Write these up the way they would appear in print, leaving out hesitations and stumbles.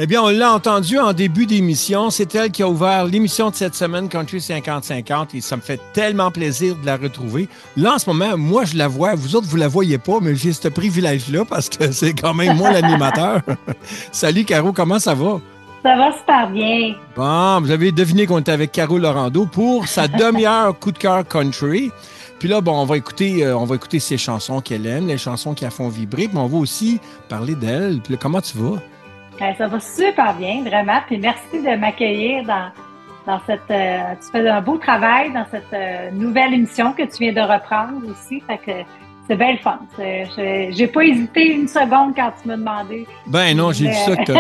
Eh bien, on l'a entendu en début d'émission. C'est elle qui a ouvert l'émission de cette semaine, Country 50-50, et ça me fait tellement plaisir de la retrouver. Là, en ce moment, moi, je la vois. Vous autres, vous la voyez pas, mais j'ai ce privilège-là parce que c'est quand même moi l'animateur. Salut, Caro, comment ça va? Ça va super bien. Bon, vous avez deviné qu'on était avec Caro Laurando pour sa demi-heure coup de cœur country. Puis là, bon, on va écouter ses chansons qu'elle aime, les chansons qui la font vibrer, mais on va aussi parler d'elle. Puis là, comment tu vas? Ça va super bien, vraiment. Puis merci de m'accueillir dans cette... tu fais un beau travail dans cette nouvelle émission que tu viens de reprendre aussi. Fait que c'est bien le fun. J'ai pas hésité une seconde quand tu m'as demandé. Ben non, j'ai vu ça que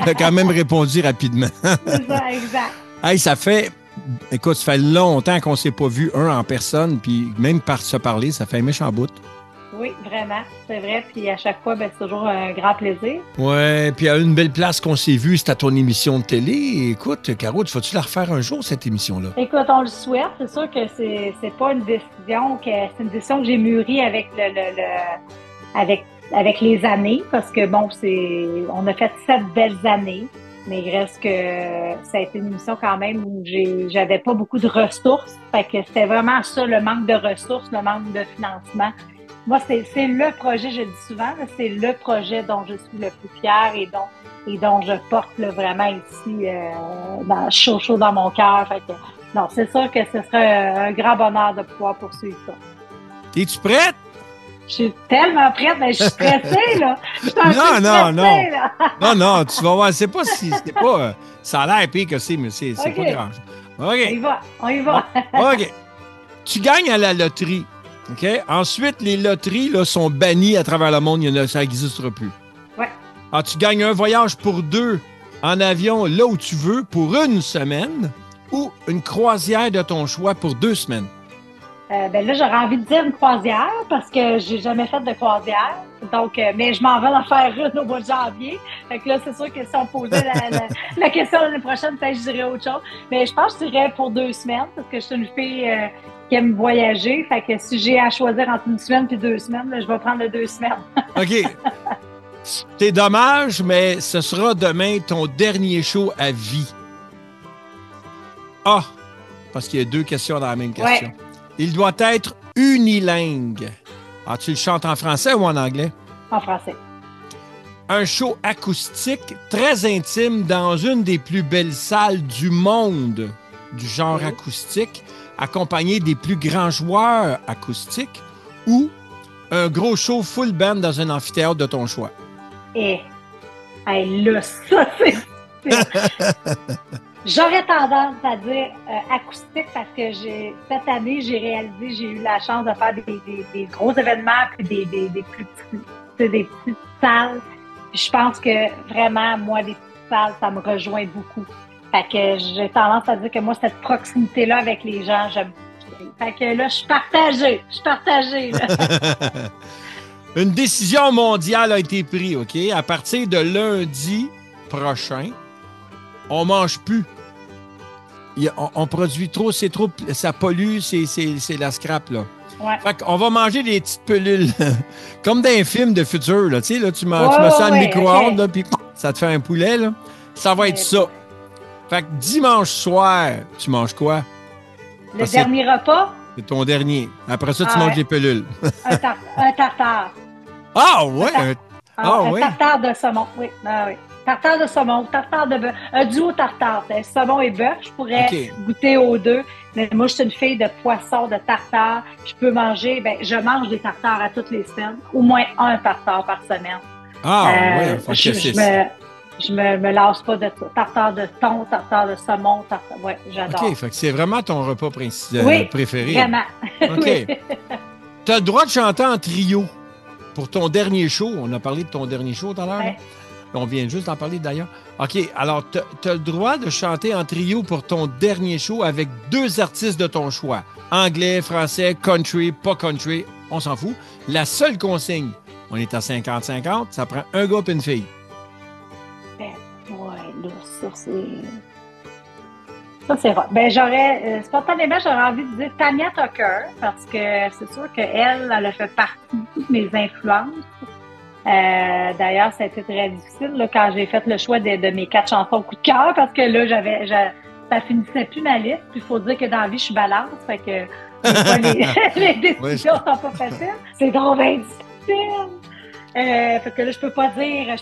t'as quand même répondu rapidement. C'est ça, exact. Hey, écoute, ça fait longtemps qu'on s'est pas vu en personne, puis même par se parler, ça fait un méchant bout. Oui, vraiment, c'est vrai. Puis à chaque fois, c'est toujours un grand plaisir. Ouais, puis à une belle place qu'on s'est vu, c'était à ton émission de télé. Écoute, Caro, vas-tu la refaire un jour, cette émission-là? Écoute, on le souhaite. C'est sûr que c'est pas une décision c'est une décision que j'ai mûrie avec avec les années, parce que bon, on a fait 7 belles années. Mais il reste que ça a été une émission quand même où j'avais pas beaucoup de ressources. Fait que c'était vraiment ça, le manque de ressources, le manque de financement. Moi, c'est le projet, je le dis souvent, c'est le projet dont je suis le plus fière et dont je porte vraiment ici chaud dans mon cœur. Fait que, non, c'est sûr que ce serait un grand bonheur de pouvoir poursuivre ça. Es-tu prête? Je suis tellement prête, mais je suis stressée, là. Non, non, tu vas voir, c'est pas ça a l'air pire que mais c'est okay. Pas grave. OK. On y va. OK. Tu gagnes à la loterie. OK? Ensuite, les loteries là, sont bannies à travers le monde. Ça n'existera plus. Ouais. Alors, tu gagnes un voyage pour 2 en avion là où tu veux pour 1 semaine ou une croisière de ton choix pour 2 semaines. Là, j'aurais envie de dire une croisière parce que j'ai jamais fait de croisière. Donc, mais je m'en vais en faire une au mois de janvier. Fait que là, c'est sûr que si on posait la question l'année prochaine, peut-être que je dirais autre chose. Mais je pense que je dirais pour 2 semaines parce que je suis une fille qui aime voyager. Fait que si j'ai à choisir entre 1 semaine et 2 semaines, là, je vais prendre les 2 semaines. OK. C'est dommage, mais ce sera demain ton dernier show à vie. Ah! Parce qu'il y a 2 questions dans la même question. Ouais. Il doit être unilingue. Ah, tu le chantes en français ou en anglais? En français. Un show acoustique très intime dans une des plus belles salles du monde du genre acoustique, accompagné des plus grands joueurs acoustiques ou un gros show full band dans un amphithéâtre de ton choix? Là, ça, c'est... J'aurais tendance à dire acoustique parce que cette année, j'ai eu la chance de faire des gros événements puis des petites salles. Puis je pense que vraiment, moi, les petites salles, ça me rejoint beaucoup. Fait que j'ai tendance à dire que moi, cette proximité-là avec les gens, j'aime. Fait que là, je suis partagée. Là. Une décision mondiale a été prise, OK? À partir de lundi prochain, on mange plus. On produit trop, ça pollue, c'est la scrap, là. Ouais. Fait qu'on va manger des petites pelules, comme dans un film de futur, là. Tu sais, là, tu mets ça dans le micro-ondes, là, puis ça te fait un poulet, là. Ça va être ça. Fait que dimanche soir, tu manges quoi? Le dernier repas? C'est ton dernier. Après ça, tu manges des pelules. Un tartare. Ah, ouais? Un tartare de saumon, oui. Ah, oui. Tartare de saumon, tartare de bœuf. Un duo tartare. Saumon et bœuf, je pourrais goûter aux 2. Mais moi, je suis une fille de poisson, de tartare. Je peux manger, je mange des tartares à toutes les semaines. Au moins un tartare par semaine. Ah, oui. Je me lasse pas de ça. Tartare de thon, tartare de saumon, tartare. Ouais, j'adore. OK, fait que c'est vraiment ton repas préféré. Oui, vraiment. OK. Tu as le droit de chanter en trio pour ton dernier show. On a parlé de ton dernier show tout à l'heure. Ouais. On vient juste d'en parler d'ailleurs. OK, alors tu as le droit de chanter en trio pour ton dernier show avec 2 artistes de ton choix. Anglais, français, country, pas country, on s'en fout. La seule consigne, on est à 50-50, ça prend un gars et une fille. Là, ça, c'est rare. Spontanément, j'aurais envie de dire Tanya Tucker, parce que c'est sûr qu'elle a fait partie de toutes mes influences. D'ailleurs, ça a été très difficile là, quand j'ai fait le choix de mes 4 chansons coup de cœur parce que là, ça finissait plus ma liste. Puis il faut dire que dans la vie, je suis balance. Fait que les décisions sont pas faciles. C'est donc bien difficile. Fait que là, je peux pas dire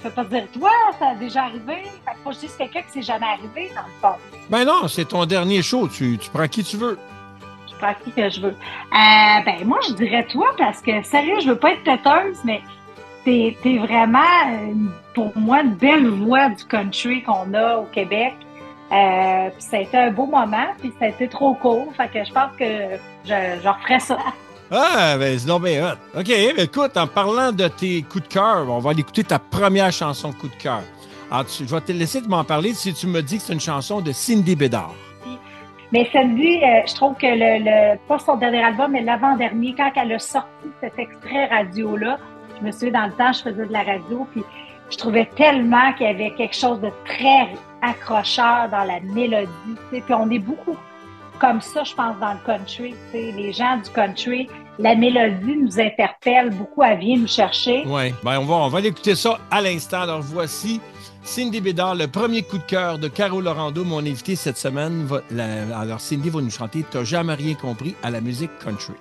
toi, ça a déjà arrivé. Fait que faut que je dise quelqu'un que c'est jamais arrivé, dans le fond. Ben non, c'est ton dernier show. Tu prends qui tu veux. Je prends qui que je veux. Ben moi, je dirais toi parce que, sérieux, je veux pas être têteuse, mais t'es vraiment, pour moi, une belle voix du country qu'on a au Québec. Puis ça a été un beau moment, puis ça a été trop court. Fait que je pense que je referais ça. Ah, ben c'est donc bien hot. OK, écoute, en parlant de tes coups de cœur, on va aller écouter ta première chanson coup de cœur. Alors, je vais te laisser de m'en parler si tu me dis que c'est une chanson de Cindy Bédard. Mais Cindy, je trouve que pas son dernier album, mais l'avant-dernier, quand elle a sorti cet extrait radio-là, je me souviens, dans le temps, je faisais de la radio, puis je trouvais tellement qu'il y avait quelque chose de très accrocheur dans la mélodie. Puis on est beaucoup comme ça, je pense, dans le country. Les gens du country, la mélodie nous interpelle beaucoup, elle vient nous chercher. Oui, ben on va écouter ça à l'instant. Alors voici Cindy Bédard, le premier coup de cœur de Caro Laurando, mon invité cette semaine. Alors Cindy va nous chanter « T'as jamais rien compris à la musique country ».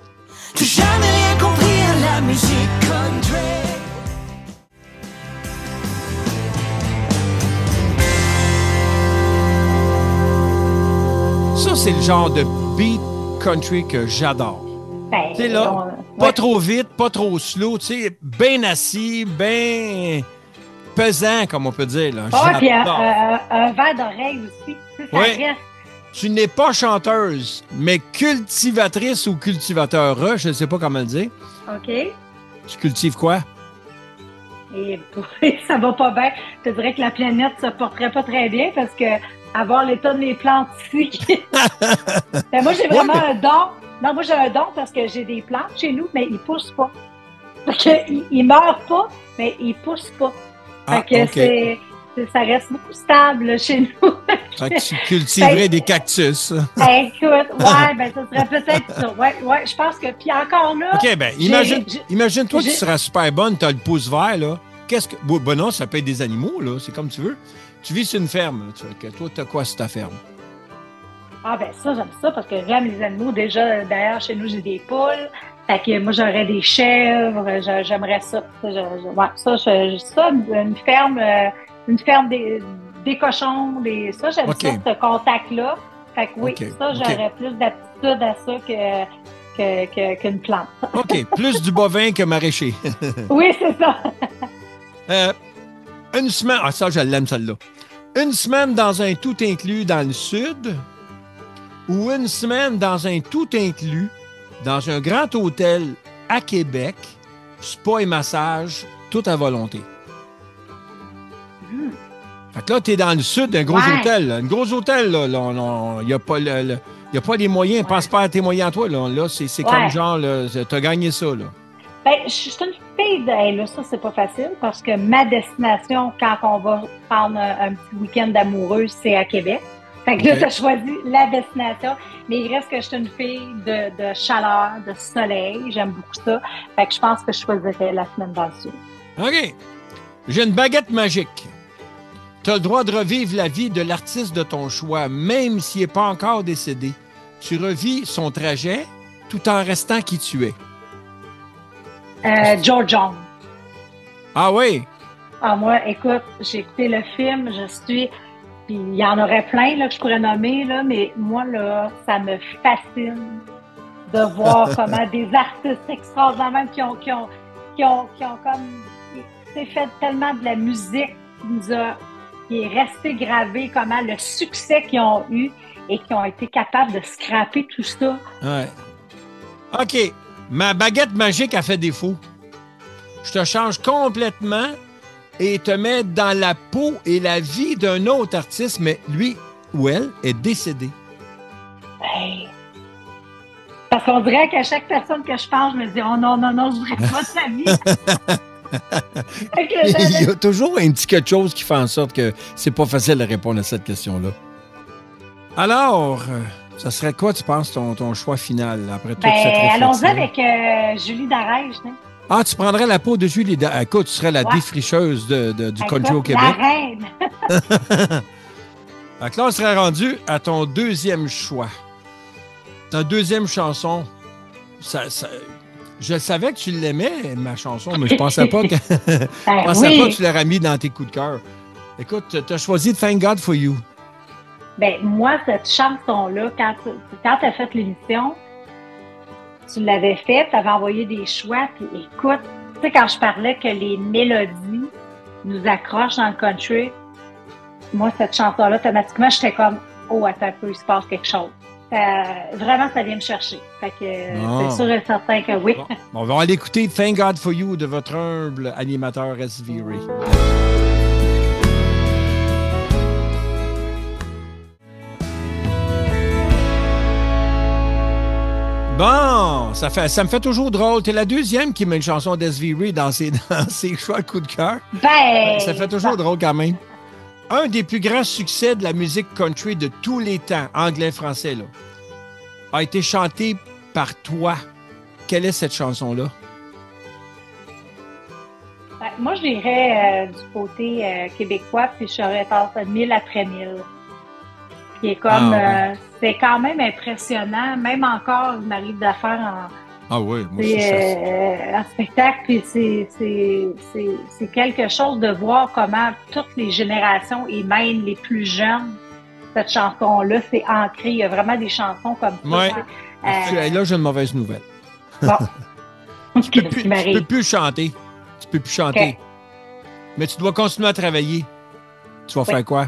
T'as jamais rien compris à la musique country. Ça, c'est le genre de beat country que j'adore. Ben, tu sais, là, pas trop vite, pas trop slow, tu sais, bien assis, bien pesant, comme on peut dire. Là. Ah, puis un verre d'oreille aussi. Ça reste. Tu n'es pas chanteuse, mais cultivatrice ou cultivateur, je ne sais pas comment le dire. OK. Tu cultives quoi? Et ça va pas bien. Je te dirais que la planète se porterait pas très bien parce que avoir l'état de mes plantes ici. Ben, moi, j'ai vraiment un don. Non, moi, j'ai un don parce que j'ai des plantes chez nous, mais ils poussent pas. Parce qu'ils meurent pas, mais ils poussent pas. Fait que ça reste beaucoup stable là, chez nous. Fait que tu cultiverais des cactus. Écoute, ben ça serait peut-être ça. Ouais, je pense que. Puis encore là. OK, ben imagine-toi, tu seras super bonne, tu as le pouce vert, là. Ben non, ça peut être des animaux, là. C'est comme tu veux. Tu vis sur une ferme. Là, toi, tu as quoi sur ta ferme? Ah, ben ça, j'aime ça parce que j'aime les animaux. Déjà, d'ailleurs, chez nous, j'ai des poules. Fait que moi, j'aurais des chèvres. J'aimerais ça. Une ferme des cochons. Ça, j'aime ça, ce contact-là. Fait que oui, j'aurais plus d'aptitude à ça qu'une plante. OK. Plus du bovin que maraîcher. Oui, c'est ça. Une semaine... Ah, ça, je l'aime, celle-là. Une semaine dans un tout inclus dans le sud ou une semaine dans un tout inclus dans un grand hôtel à Québec, spa et massage, tout à volonté. Fait que là, t'es dans le sud d'un gros hôtel. Là. Un gros hôtel, là. Il n'y a pas les moyens. Pense pas à tes moyens à toi. Là c'est comme genre, t'as gagné ça, là. Ben, je suis une fille là, ça, c'est pas facile parce que ma destination, quand on va prendre un petit week-end d'amoureux, c'est à Québec. Fait que là, t'as choisi la destination. Mais il reste que je suis une fille de chaleur, de soleil. J'aime beaucoup ça. Fait que je pense que je choisirais la semaine dans le sud. OK. J'ai une baguette magique. Tu as le droit de revivre la vie de l'artiste de ton choix, même s'il n'est pas encore décédé. Tu revis son trajet tout en restant qui tu es. George Jones. Ah oui? Ah, moi, écoute, j'ai écouté le film, puis il y en aurait plein là, que je pourrais nommer, là, mais moi, là, ça me fascine de voir comment des artistes extraordinaires qui ont comme fait tellement de la musique qui est resté gravé, comment le succès qu'ils ont eu et qui ont été capables de scraper tout ça. Ouais. OK. Ma baguette magique a fait défaut. Je te change complètement et te mets dans la peau et la vie d'un autre artiste, mais lui ou elle est décédé. Hey. Parce qu'on dirait qu'à chaque personne que je parle, je me dis « Oh non, je voudrais pas sa vie. » Il y a toujours un petit quelque chose qui fait en sorte que c'est pas facile de répondre à cette question-là. Alors, ça serait quoi, tu penses, ton choix final après toute cette réflexion? Allons-y avec Julie Darèche. Hein? Ah, tu prendrais la peau dessus. Écoute, tu serais la défricheuse du country au Québec. La reine! Donc là, on serait rendu à ton deuxième choix. Ta deuxième chanson, je savais que tu l'aimais, ma chanson, mais je pensais pas que, pas que tu l'aurais mis dans tes coups de cœur. Écoute, tu as choisi Thank God for You. Ben moi, cette chanson-là, quand tu as fait l'émission, tu l'avais faite, tu avais envoyé des choix, puis écoute, tu sais, quand je parlais que les mélodies nous accrochent dans le country, moi, cette chanson-là, automatiquement, j'étais comme, oh, attends un peu, il se passe quelque chose. Vraiment, ça vient me chercher. Fait que c'est sûr et certain que oui. Bon, on va aller écouter Thank God for You de votre humble animateur SV Ray. Bon, ça me fait toujours drôle. T'es la deuxième qui met une chanson d'SV Ray dans ses choix de coup de cœur. Ben, ça fait toujours drôle quand même. Un des plus grands succès de la musique country de tous les temps, anglais-français, là, a été chanté par toi. Quelle est cette chanson-là? Ben, moi, je dirais du côté québécois, puis je serais passé 1000 après 1000. Qui est comme, c'est quand même impressionnant. Même encore, il m'arrive de faire Ah oui, moi aussi, un spectacle, puis c'est quelque chose de voir comment toutes les générations, et même les plus jeunes, cette chanson-là, c'est ancré. Il y a vraiment des chansons comme ça. Ouais. Là, j'ai une mauvaise nouvelle. Bon. Tu peux plus chanter. Tu peux plus chanter. Okay. Mais tu dois continuer à travailler. Tu vas faire quoi?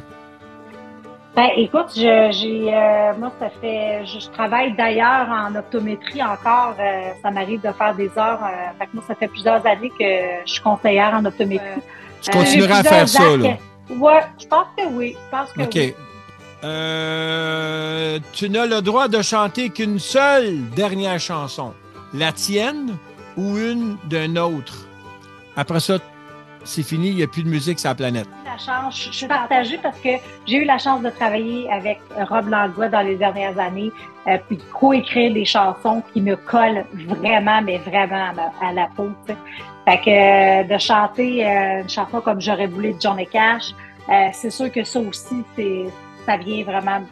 Ben, écoute, moi, je travaille d'ailleurs en optométrie encore. Ça m'arrive de faire des heures. Fait que moi, ça fait plusieurs années que je suis conseillère en optométrie. Tu continueras à faire ça, là? Ouais, je pense que oui. OK. Oui. Tu n'as le droit de chanter qu'une seule dernière chanson. La tienne ou une d'un autre. Après ça, c'est fini, il n'y a plus de musique sur la planète. Je suis partagée parce que j'ai eu la chance de travailler avec Rob Langlois dans les dernières années, puis de co-écrire des chansons qui me collent vraiment, mais vraiment à la peau. T'sais. Fait que de chanter une chanson comme J'aurais voulu de Johnny Cash, c'est sûr que ça aussi, ça vient vraiment,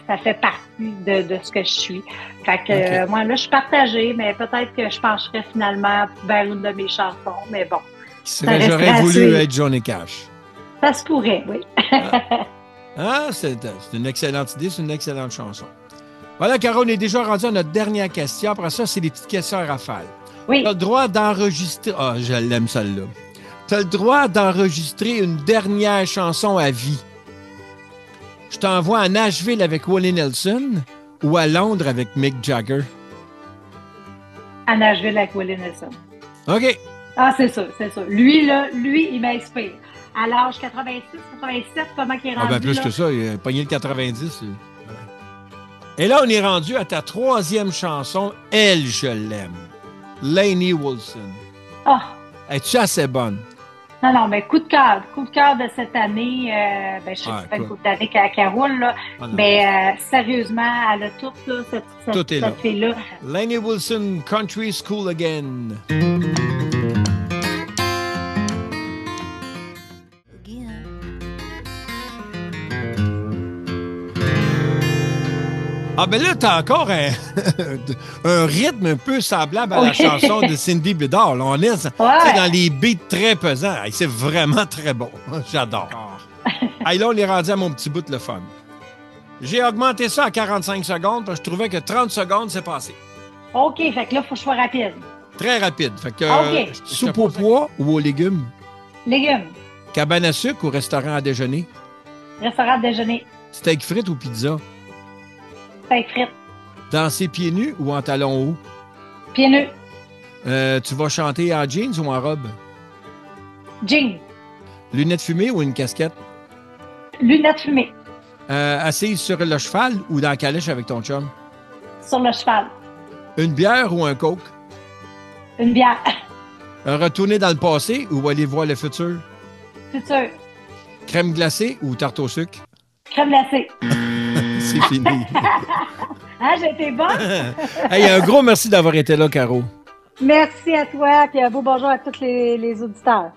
ça fait partie de ce que je suis. Fait que moi, là, je suis partagée, mais peut-être que je pencherais finalement vers une de mes chansons, mais bon. J'aurais voulu être Johnny Cash. Ça se pourrait, oui. C'est une excellente idée, c'est une excellente chanson. Voilà, Caro, on est déjà rendu à notre dernière question. Après ça, c'est des petites questions à rafale. Oui. Tu as le droit d'enregistrer... Ah, je l'aime celle-là. Tu as le droit d'enregistrer une dernière chanson à vie. Je t'envoie à Nashville avec Willie Nelson ou à Londres avec Mick Jagger? À Nashville avec Willie Nelson. OK. Ah, c'est sûr, c'est sûr. Lui, il m'inspire. À l'âge 86, 87, comment qu'il est rendu? Ah, ben plus là? que ça, il a pogné le 90. Et là, on est rendu à ta troisième chanson, Elle, je l'aime. Lainey Wilson. Ah! Es-tu assez bonne? Non, mais coup de cœur de cette année. Je sais que c'est pas une couple d'années qu'elle roule, là. Mais sérieusement, elle a tout, là, cette fille-là. Lainey Wilson, Country School Again. Ah, ben là, t'as encore un rythme un peu semblable à la chanson de Cindy Bédard. Là, on est dans les beats très pesants. C'est vraiment très bon. J'adore. Là, on est rendu à mon petit bout de le fun. J'ai augmenté ça à 45 secondes parce que je trouvais que 30 secondes, c'est passé. OK, fait que là, il faut que je sois rapide. Très rapide. Fait que soupe aux pois ou aux légumes? Légumes. Cabane à sucre ou restaurant à déjeuner? Restaurant à déjeuner. Steak frites ou pizza? Steak frites. Danser pieds nus ou en talons hauts? Pieds nus. Tu vas chanter en jeans ou en robe? Jeans. Lunettes fumées ou une casquette? Lunettes fumées. Assise sur le cheval ou dans la calèche avec ton chum? Sur le cheval. Une bière ou un coke? Une bière. Retourner dans le passé ou aller voir le futur? Futur. Crème glacée ou tarte au sucre? Crème glacée. C'est fini. J'ai été bonne. Hey, un gros merci d'avoir été là, Caro. Merci à toi, puis un beau bonjour à tous les auditeurs.